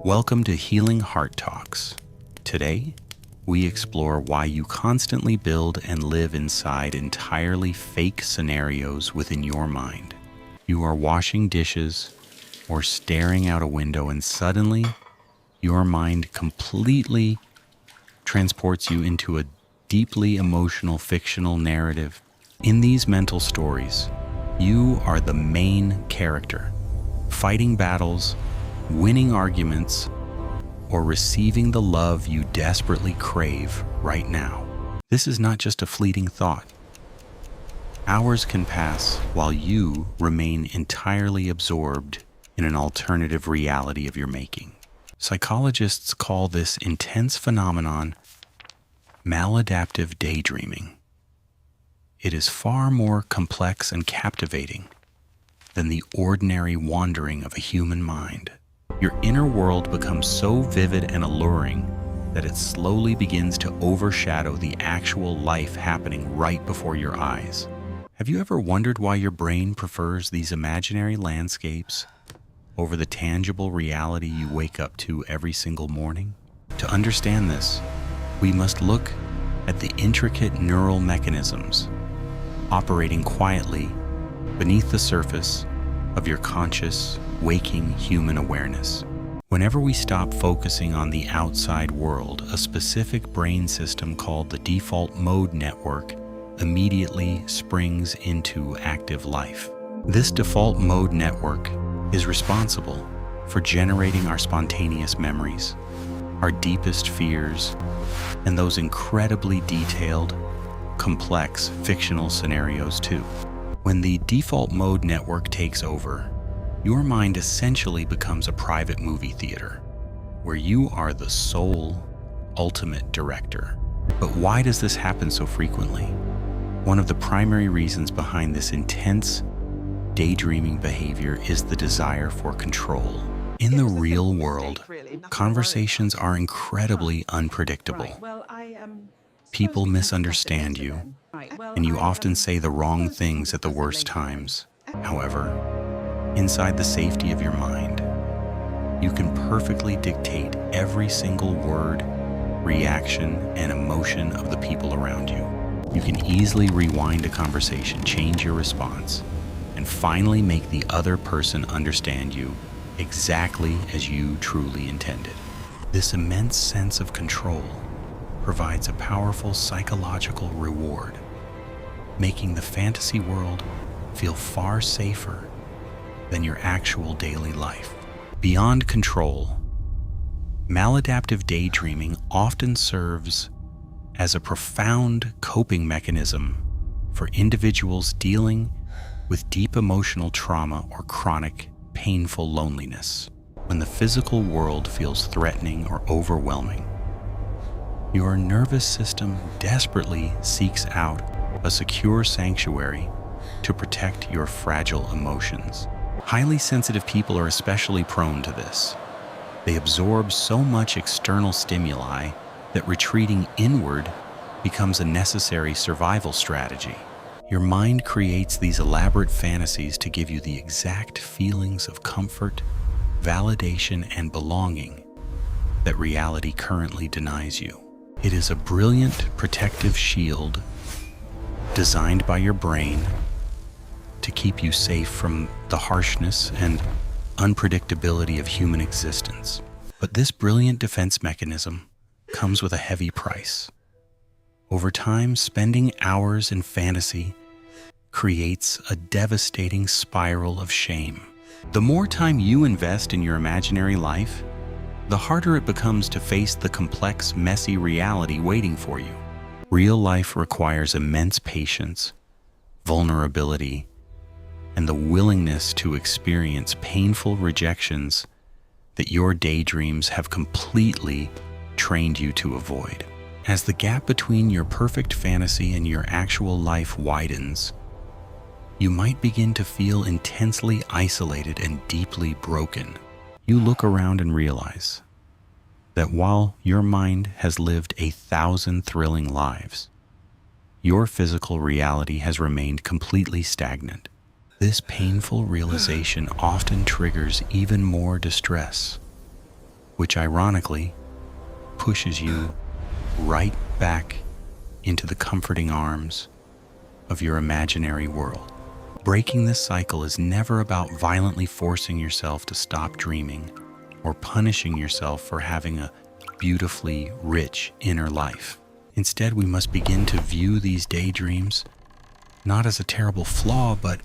Welcome to Healing Heart Talks. Today, we explore why you constantly build and live inside entirely fake scenarios within your mind. You are washing dishes or staring out a window, and suddenly your mind completely transports you into a deeply emotional fictional narrative. In these mental stories, you are the main character, fighting battles, winning arguments, or receiving the love you desperately crave right now. This is not just a fleeting thought. Hours can pass while you remain entirely absorbed in an alternative reality of your making. Psychologists call this intense phenomenon maladaptive daydreaming. It is far more complex and captivating than the ordinary wandering of a human mind. Your inner world becomes so vivid and alluring that it slowly begins to overshadow the actual life happening right before your eyes. Have you ever wondered why your brain prefers these imaginary landscapes over the tangible reality you wake up to every single morning? To understand this, we must look at the intricate neural mechanisms operating quietly beneath the surface of your conscious, waking human awareness. Whenever we stop focusing on the outside world, a specific brain system called the default mode network immediately springs into active life. This default mode network is responsible for generating our spontaneous memories, our deepest fears, and those incredibly detailed, complex fictional scenarios too. When the default mode network takes over, your mind essentially becomes a private movie theater where you are the sole, ultimate director. But why does this happen so frequently? One of the primary reasons behind this intense daydreaming behavior is the desire for control. In the real world, conversations are incredibly unpredictable. People misunderstand you, and you often say the wrong things at the worst times. However, inside the safety of your mind, you can perfectly dictate every single word, reaction, and emotion of the people around you. You can easily rewind a conversation, change your response, and finally make the other person understand you exactly as you truly intended. This immense sense of control provides a powerful psychological reward, making the fantasy world feel far safer than your actual daily life. Beyond control, maladaptive daydreaming often serves as a profound coping mechanism for individuals dealing with deep emotional trauma or chronic, painful loneliness. When the physical world feels threatening or overwhelming, your nervous system desperately seeks out a secure sanctuary to protect your fragile emotions. Highly sensitive people are especially prone to this. They absorb so much external stimuli that retreating inward becomes a necessary survival strategy. Your mind creates these elaborate fantasies to give you the exact feelings of comfort, validation, and belonging that reality currently denies you. It is a brilliant protective shield designed by your brain to keep you safe from the harshness and unpredictability of human existence. But this brilliant defense mechanism comes with a heavy price. Over time, spending hours in fantasy creates a devastating spiral of shame. The more time you invest in your imaginary life, the harder it becomes to face the complex, messy reality waiting for you. Real life requires immense patience, vulnerability, and the willingness to experience painful rejections that your daydreams have completely trained you to avoid. As the gap between your perfect fantasy and your actual life widens, you might begin to feel intensely isolated and deeply broken. You look around and realize that while your mind has lived 1,000 thrilling lives, your physical reality has remained completely stagnant. This painful realization often triggers even more distress, which ironically pushes you right back into the comforting arms of your imaginary world. Breaking this cycle is never about violently forcing yourself to stop dreaming or punishing yourself for having a beautifully rich inner life. Instead, we must begin to view these daydreams not as a terrible flaw, but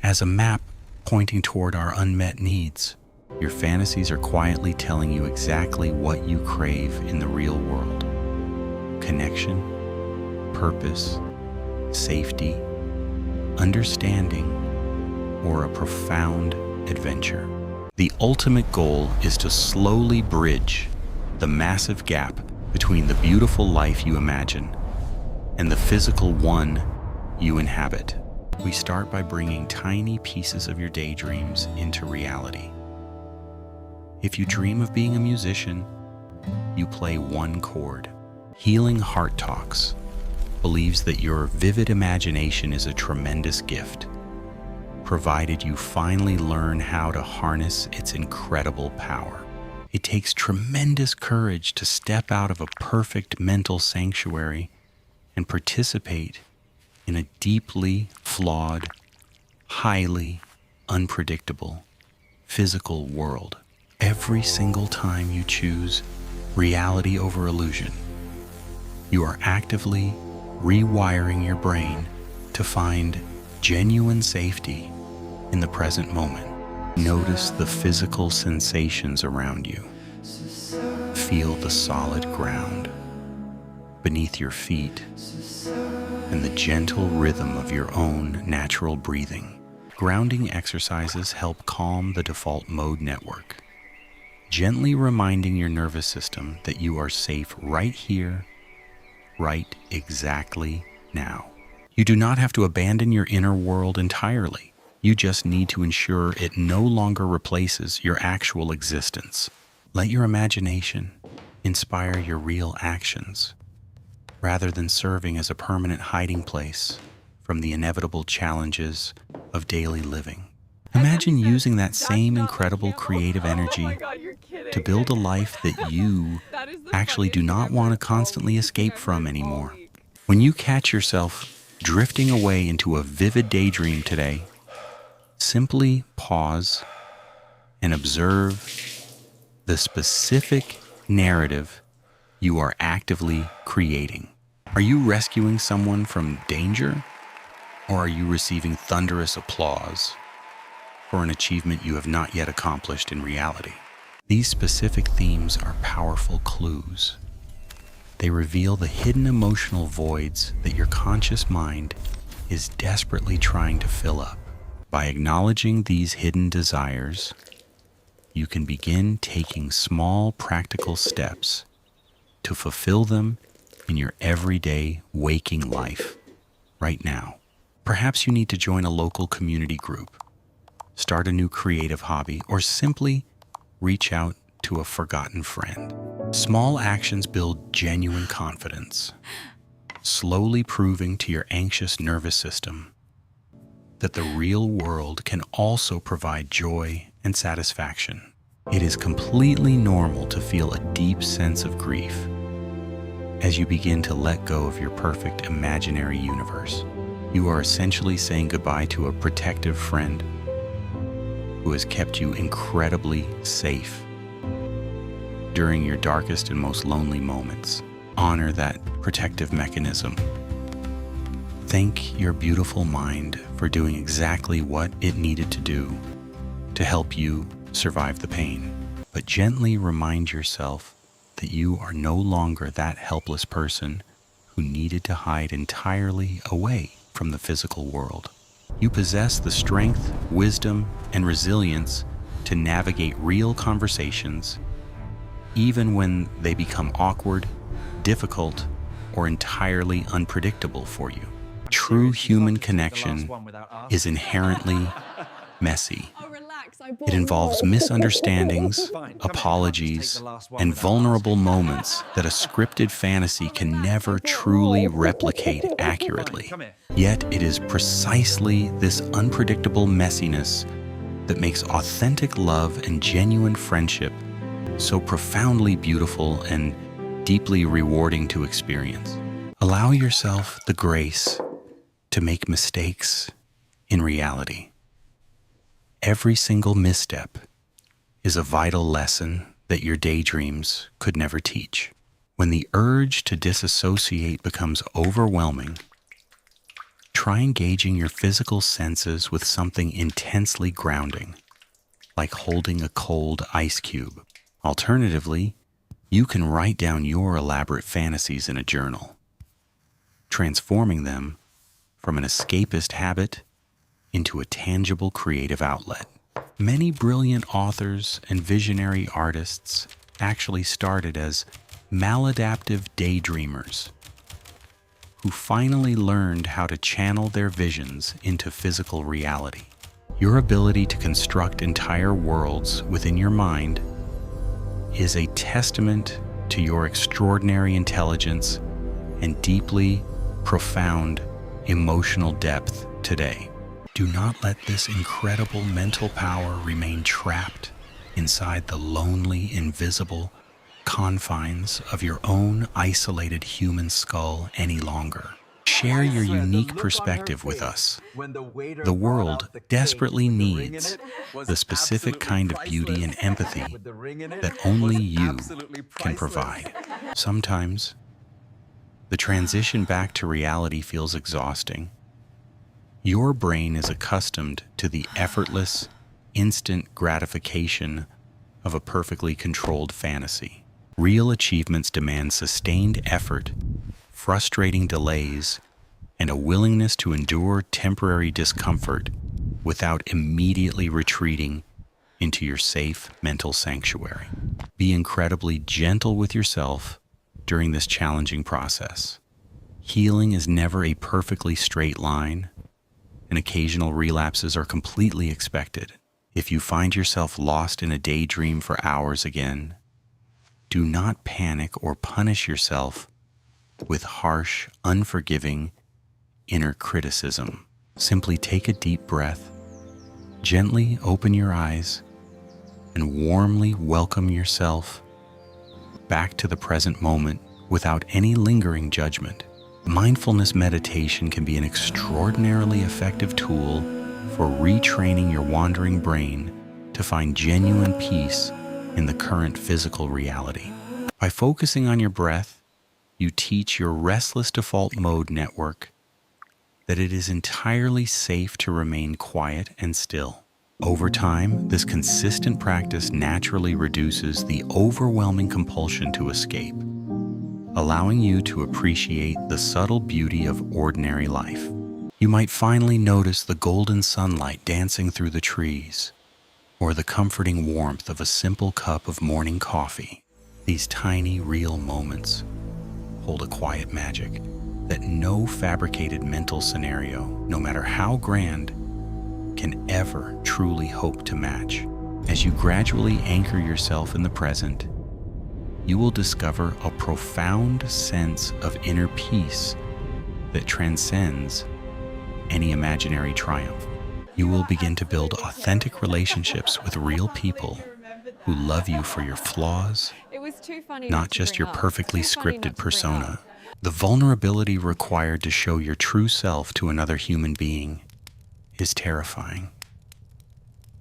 as a map pointing toward our unmet needs. Your fantasies are quietly telling you exactly what you crave in the real world: connection, purpose, safety, understanding, or a profound adventure. The ultimate goal is to slowly bridge the massive gap between the beautiful life you imagine and the physical one you inhabit. We start by bringing tiny pieces of your daydreams into reality. If you dream of being a musician, you play one chord. Healing Heart Talks believes that your vivid imagination is a tremendous gift, provided you finally learn how to harness its incredible power. It takes tremendous courage to step out of a perfect mental sanctuary and participate in a deeply flawed, highly unpredictable physical world. Every single time you choose reality over illusion, you are actively rewiring your brain to find genuine safety in the present moment. Notice the physical sensations around you. Feel the solid ground beneath your feet and the gentle rhythm of your own natural breathing. Grounding exercises help calm the default mode network, gently reminding your nervous system that you are safe right here, right exactly now. You do not have to abandon your inner world entirely. You just need to ensure it no longer replaces your actual existence. Let your imagination inspire your real actions, rather than serving as a permanent hiding place from the inevitable challenges of daily living. Imagine using that same incredible creative energy to build a life that you actually do not want to constantly escape from anymore. When you catch yourself drifting away into a vivid daydream today, simply pause and observe the specific narrative you are actively creating. Are you rescuing someone from danger, or are you receiving thunderous applause for an achievement you have not yet accomplished in reality? These specific themes are powerful clues. They reveal the hidden emotional voids that your conscious mind is desperately trying to fill up. By acknowledging these hidden desires, you can begin taking small practical steps to fulfill them in your everyday waking life right now. Perhaps you need to join a local community group, start a new creative hobby, or simply reach out to a forgotten friend. Small actions build genuine confidence, slowly proving to your anxious nervous system that the real world can also provide joy and satisfaction. It is completely normal to feel a deep sense of grief as you begin to let go of your perfect imaginary universe. You are essentially saying goodbye to a protective friend who has kept you incredibly safe during your darkest and most lonely moments. Honor that protective mechanism. Thank your beautiful mind for doing exactly what it needed to do to help you survive the pain. But gently remind yourself that you are no longer that helpless person who needed to hide entirely away from the physical world. You possess the strength, wisdom, and resilience to navigate real conversations, even when they become awkward, difficult, or entirely unpredictable for you. True human connection is inherently messy. It involves misunderstandings, apologies, and vulnerable moments that a scripted fantasy can never truly replicate accurately. Yet it is precisely this unpredictable messiness that makes authentic love and genuine friendship so profoundly beautiful and deeply rewarding to experience. Allow yourself the grace to make mistakes in reality. Every single misstep is a vital lesson that your daydreams could never teach. When the urge to disassociate becomes overwhelming, try engaging your physical senses with something intensely grounding, like holding a cold ice cube. Alternatively, you can write down your elaborate fantasies in a journal, transforming them from an escapist habit into a tangible creative outlet. Many brilliant authors and visionary artists actually started as maladaptive daydreamers who finally learned how to channel their visions into physical reality. Your ability to construct entire worlds within your mind is a testament to your extraordinary intelligence and deeply profound emotional depth today. Do not let this incredible mental power remain trapped inside the lonely, invisible confines of your own isolated human skull any longer. Share your unique perspective with us. The world desperately needs the specific kind of beauty and empathy that only you can provide. Sometimes, the transition back to reality feels exhausting. Your brain is accustomed to the effortless, instant gratification of a perfectly controlled fantasy. Real achievements demand sustained effort, frustrating delays, and a willingness to endure temporary discomfort without immediately retreating into your safe mental sanctuary. Be incredibly gentle with yourself during this challenging process. Healing is never a perfectly straight line, and occasional relapses are completely expected. If you find yourself lost in a daydream for hours again, do not panic or punish yourself with harsh, unforgiving inner criticism. Simply take a deep breath, gently open your eyes, and warmly welcome yourself back to the present moment without any lingering judgment. Mindfulness meditation can be an extraordinarily effective tool for retraining your wandering brain to find genuine peace in the current physical reality. By focusing on your breath, you teach your restless default mode network that it is entirely safe to remain quiet and still. Over time, this consistent practice naturally reduces the overwhelming compulsion to escape, allowing you to appreciate the subtle beauty of ordinary life. You might finally notice the golden sunlight dancing through the trees, or the comforting warmth of a simple cup of morning coffee. These tiny, real moments hold a quiet magic that no fabricated mental scenario, no matter how grand, can ever truly hope to match. As you gradually anchor yourself in the present, you will discover a profound sense of inner peace that transcends any imaginary triumph. You will begin to build authentic relationships with real people who love you for your flaws, not just your perfectly scripted persona. The vulnerability required to show your true self to another human being is terrifying,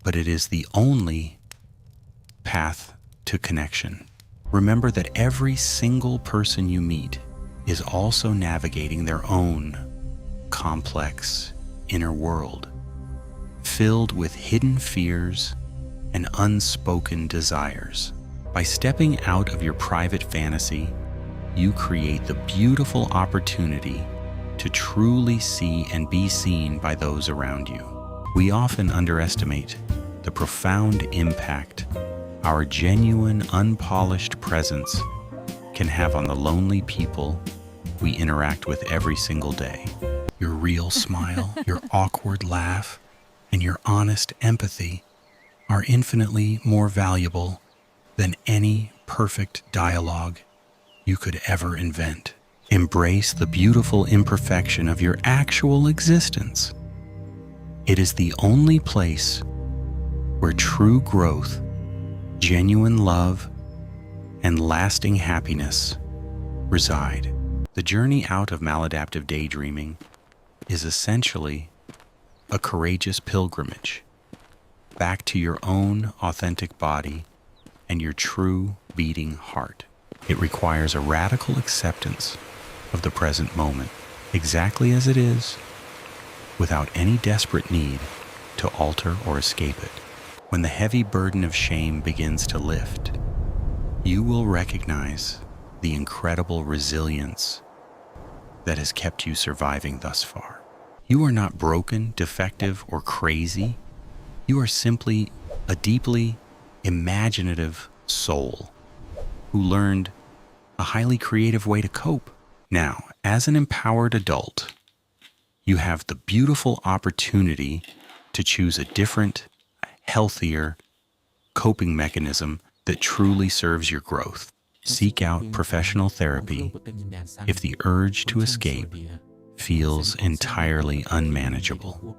but it is the only path to connection. Remember that every single person you meet is also navigating their own complex inner world, filled with hidden fears and unspoken desires. By stepping out of your private fantasy, you create the beautiful opportunity to truly see and be seen by those around you. We often underestimate the profound impact our genuine, unpolished presence can have on the lonely people we interact with every single day. Your real smile, your awkward laugh, and your honest empathy are infinitely more valuable than any perfect dialogue you could ever invent. Embrace the beautiful imperfection of your actual existence. It is the only place where true growth, genuine love, and lasting happiness reside. The journey out of maladaptive daydreaming is essentially a courageous pilgrimage back to your own authentic body and your true beating heart. It requires a radical acceptance of the present moment, exactly as it is, without any desperate need to alter or escape it. When the heavy burden of shame begins to lift, you will recognize the incredible resilience that has kept you surviving thus far. You are not broken, defective, or crazy. You are simply a deeply imaginative soul who learned a highly creative way to cope. Now, as an empowered adult, you have the beautiful opportunity to choose a different, healthier coping mechanism that truly serves your growth. Seek out professional therapy if the urge to escape feels entirely unmanageable.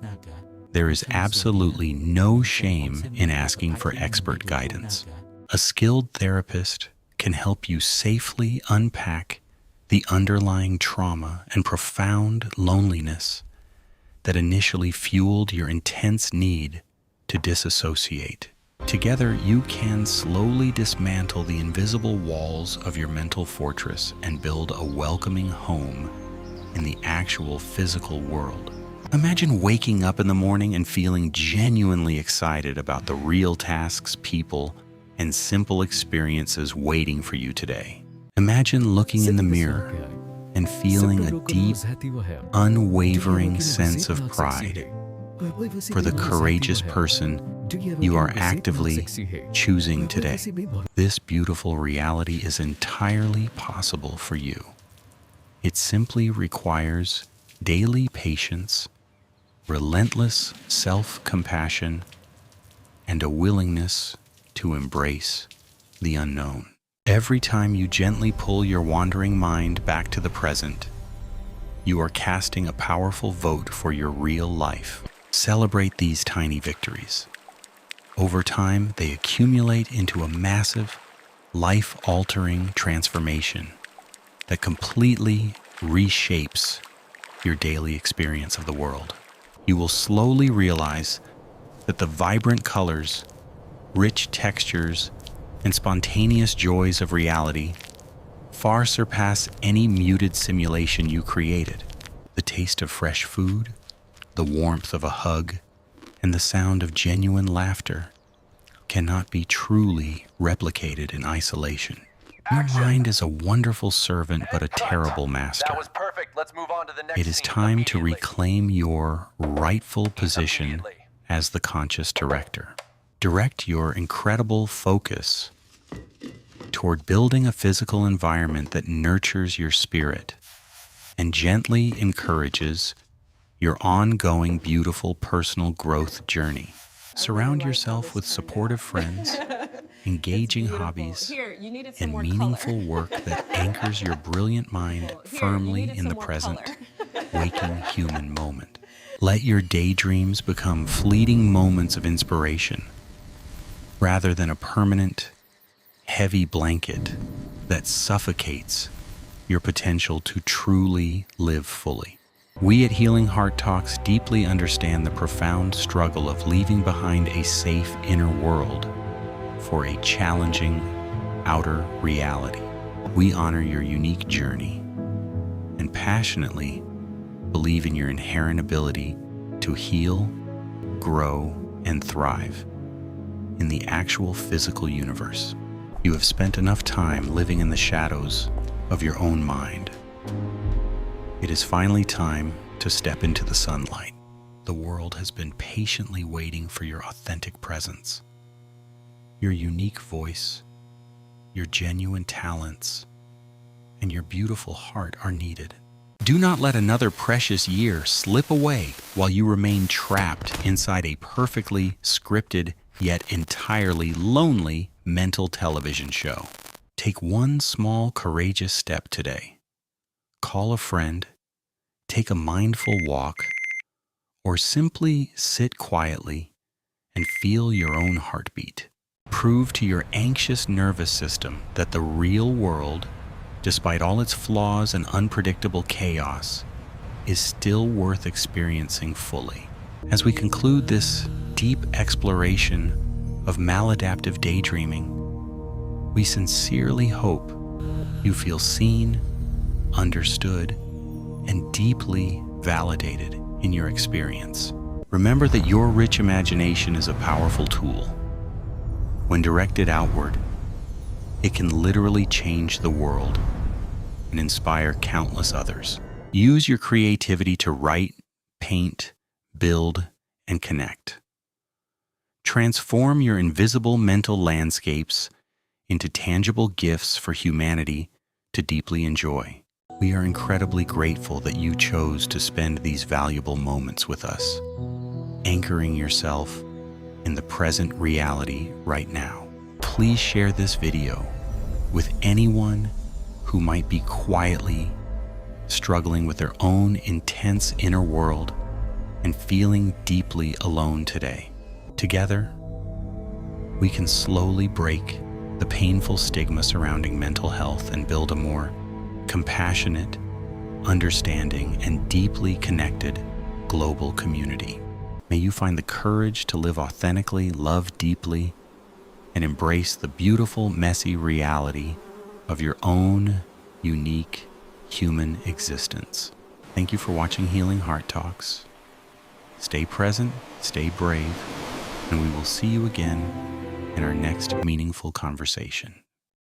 There is absolutely no shame in asking for expert guidance. A skilled therapist can help you safely unpack the underlying trauma and profound loneliness that initially fueled your intense need to disassociate. Together, you can slowly dismantle the invisible walls of your mental fortress and build a welcoming home in the actual physical world. Imagine waking up in the morning and feeling genuinely excited about the real tasks, people, and simple experiences waiting for you today. Imagine looking in the mirror and feeling a deep, unwavering sense of pride for the courageous person you are actively choosing today. This beautiful reality is entirely possible for you. It simply requires daily patience, relentless self-compassion, and a willingness to embrace the unknown. Every time you gently pull your wandering mind back to the present, you are casting a powerful vote for your real life. Celebrate these tiny victories. Over time, they accumulate into a massive, life-altering transformation that completely reshapes your daily experience of the world. You will slowly realize that the vibrant colors, rich textures, and spontaneous joys of reality far surpass any muted simulation you created. The taste of fresh food, the warmth of a hug, and the sound of genuine laughter cannot be truly replicated in isolation. Your mind is a wonderful servant but a terrible master. That was perfect. Let's move on to the next It is scene time to immediately. reclaim your rightful position Immediately. as the conscious director. Direct your incredible focus toward building a physical environment that nurtures your spirit and gently encourages your ongoing beautiful personal growth journey. Surround yourself with supportive friends, engaging hobbies, and meaningful work that anchors your brilliant mind firmly in the present, waking human moment. Let your daydreams become fleeting moments of inspiration rather than a permanent, heavy blanket that suffocates your potential to truly live fully. We at Healing Heart Talks deeply understand the profound struggle of leaving behind a safe inner world for a challenging outer reality. We honor your unique journey and passionately believe in your inherent ability to heal, grow, and thrive in the actual physical universe. You have spent enough time living in the shadows of your own mind. It is finally time to step into the sunlight. The world has been patiently waiting for your authentic presence. Your unique voice, your genuine talents, and your beautiful heart are needed. Do not let another precious year slip away while you remain trapped inside a perfectly scripted yet entirely lonely mental television show. Take one small courageous step today. Call a friend, take a mindful walk, or simply sit quietly and feel your own heartbeat. Prove to your anxious nervous system that the real world, despite all its flaws and unpredictable chaos, is still worth experiencing fully. As we conclude this deep exploration of maladaptive daydreaming, we sincerely hope you feel seen, understood, and deeply validated in your experience. Remember that your rich imagination is a powerful tool. When directed outward, it can literally change the world and inspire countless others. Use your creativity to write, paint, build, and connect. Transform your invisible mental landscapes into tangible gifts for humanity to deeply enjoy. We are incredibly grateful that you chose to spend these valuable moments with us, anchoring yourself in the present reality right now. Please share this video with anyone who might be quietly struggling with their own intense inner world and feeling deeply alone today. Together, we can slowly break the painful stigma surrounding mental health and build a more compassionate, understanding, and deeply connected global community. May you find the courage to live authentically, love deeply, and embrace the beautiful, messy reality of your own unique human existence. Thank you for watching Healing Heart Talks. Stay present, stay brave, and we will see you again in our next meaningful conversation.